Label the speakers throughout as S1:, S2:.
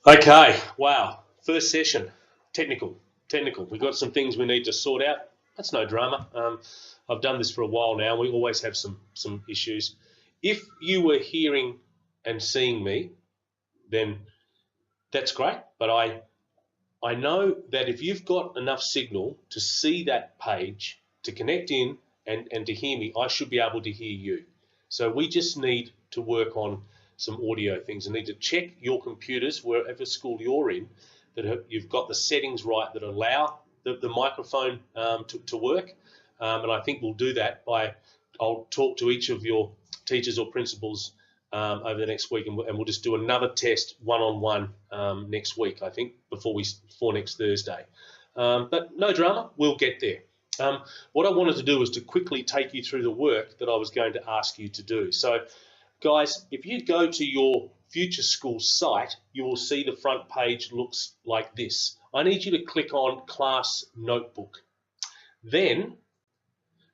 S1: Okay, wow. First session, technical. We've got some things we need to sort out. That's no drama. I've done this for a while now. We always have some issues. If you were hearing and seeing me, then that's great. But I know that if you've got enough signal to see that page, to connect in and to hear me, I should be able to hear you. So we just need to work on some audio things. I need to check your computers, wherever school you're in, that you've got the settings right that allow the microphone to work. And I think we'll do that I'll talk to each of your teachers or principals over the next week, and we'll just do another test one-on-one next week, I think, before next Thursday. But no drama, we'll get there. What I wanted to do was to quickly take you through the work that I was going to ask you to do. So, guys, if you go to your future school site, you will see the front page looks like this. I need you to click on Class Notebook. Then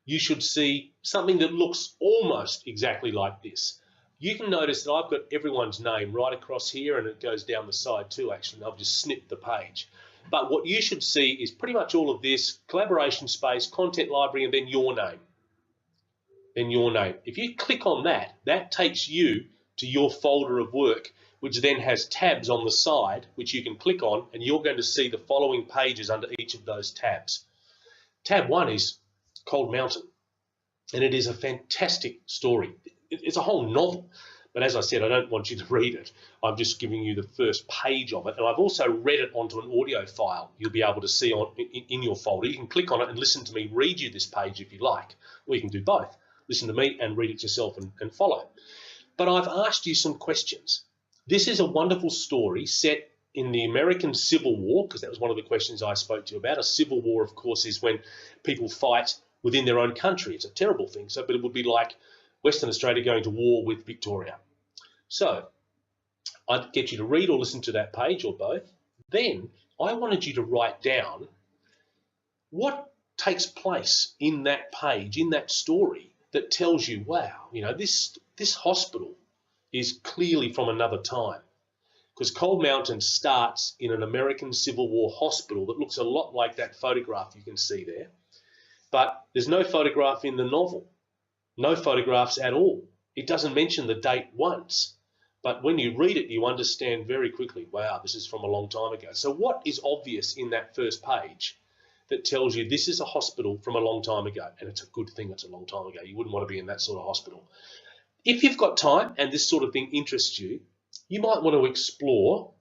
S1: you should see something that looks almost exactly like this. You can notice that I've got everyone's name right across here, and it goes down the side too, actually. I've just snipped the page. But what you should see is pretty much all of this: collaboration space, content library, and then your name. If you click on that, that takes you to your folder of work, which then has tabs on the side, which you can click on, and you're going to see the following pages under each of those tabs. Tab 1 is Cold Mountain, and it is a fantastic story. It's a whole novel, but as I said, I don't want you to read it. I'm just giving you the first page of it, and I've also read it onto an audio file you'll be able to see in your folder. You can click on it and listen to me read you this page if you like, or you can do both. Listen to me and read it yourself and follow. But I've asked you some questions. This is a wonderful story set in the American Civil War, because that was one of the questions I spoke to you about. A civil war, of course, is when people fight within their own country. It's a terrible thing, but it would be like Western Australia going to war with Victoria. So I'd get you to read or listen to that page, or both. Then I wanted you to write down what takes place in that page, in that story, that tells you, wow, this hospital is clearly from another time. Because Cold Mountain starts in an American Civil War hospital that looks a lot like that photograph you can see there. But there's no photograph in the novel. No photographs at all. It doesn't mention the date once. But when you read it, you understand very quickly, wow, this is from a long time ago. So what is obvious in that first page that tells you this is a hospital from a long time ago? And it's a good thing it's a long time ago. You wouldn't want to be in that sort of hospital. If you've got time and this sort of thing interests you, you might want to explore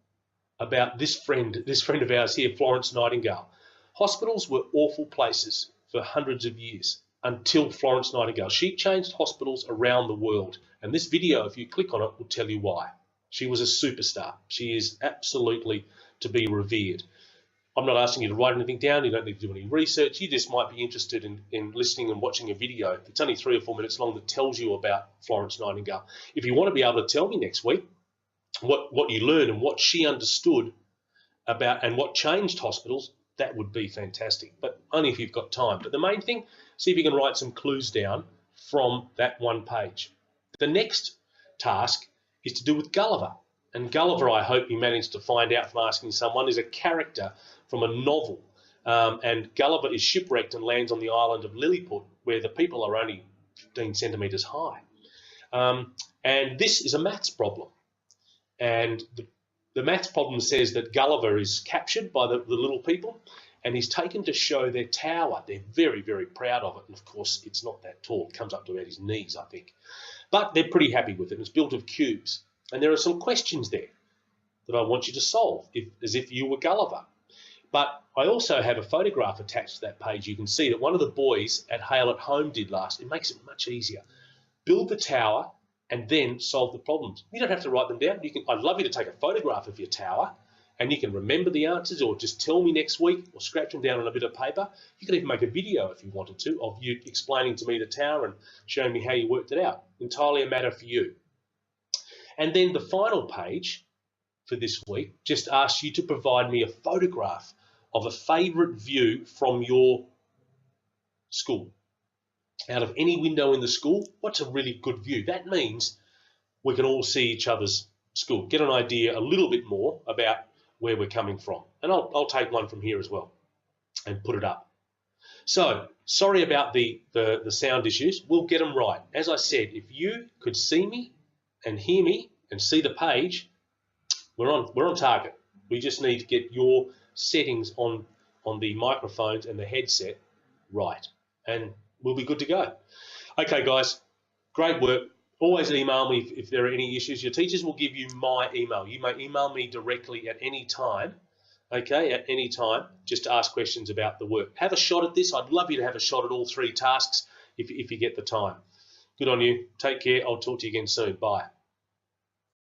S1: about this friend of ours here, Florence Nightingale. Hospitals were awful places for hundreds of years until Florence Nightingale. She changed hospitals around the world. And this video, if you click on it, will tell you why. She was a superstar. She is absolutely to be revered. I'm not asking you to write anything down. You don't need to do any research. You just might be interested in listening and watching a video. It's only 3 or 4 minutes long that tells you about Florence Nightingale. If you want to be able to tell me next week what you learned and what she understood about and what changed hospitals, that would be fantastic, but only if you've got time. But the main thing, see if you can write some clues down from that one page. The next task is to do with Gulliver. And Gulliver, I hope you managed to find out from asking someone, is a character from a novel. And Gulliver is shipwrecked and lands on the island of Lilliput, where the people are only 15 centimetres high. And this is a maths problem. And the maths problem says that Gulliver is captured by the little people, and he's taken to show their tower. They're very, very proud of it. And of course, it's not that tall. It comes up to about his knees, I think. But they're pretty happy with it. It's built of cubes. And there are some questions there that I want you to solve, as if you were Gulliver. But I also have a photograph attached to that page. You can see that one of the boys at Hale at Home did last. It makes it much easier. Build the tower and then solve the problems. You don't have to write them down. I'd love you to take a photograph of your tower, and you can remember the answers, or just tell me next week, or scratch them down on a bit of paper. You could even make a video if you wanted to of you explaining to me the tower and showing me how you worked it out. Entirely a matter for you. And then the final page for this week just asks you to provide me a photograph of a favourite view from your school. Out of any window in the school, what's a really good view? That means we can all see each other's school. Get an idea a little bit more about where we're coming from. And I'll take one from here as well and put it up. So, sorry about the sound issues. We'll get them right. As I said, if you could see me and hear me and see the page, we're on target. We just need to get your settings on the microphones and the headset right, and we'll be good to go. Okay, guys, great work. Always email me if there are any issues. Your teachers will give you my email. You may email me directly at any time, okay, at any time, just to ask questions about the work. Have a shot at this. I'd love you to have a shot at all 3 tasks if you get the time. Good on you. Take care. I'll talk to you again soon. Bye.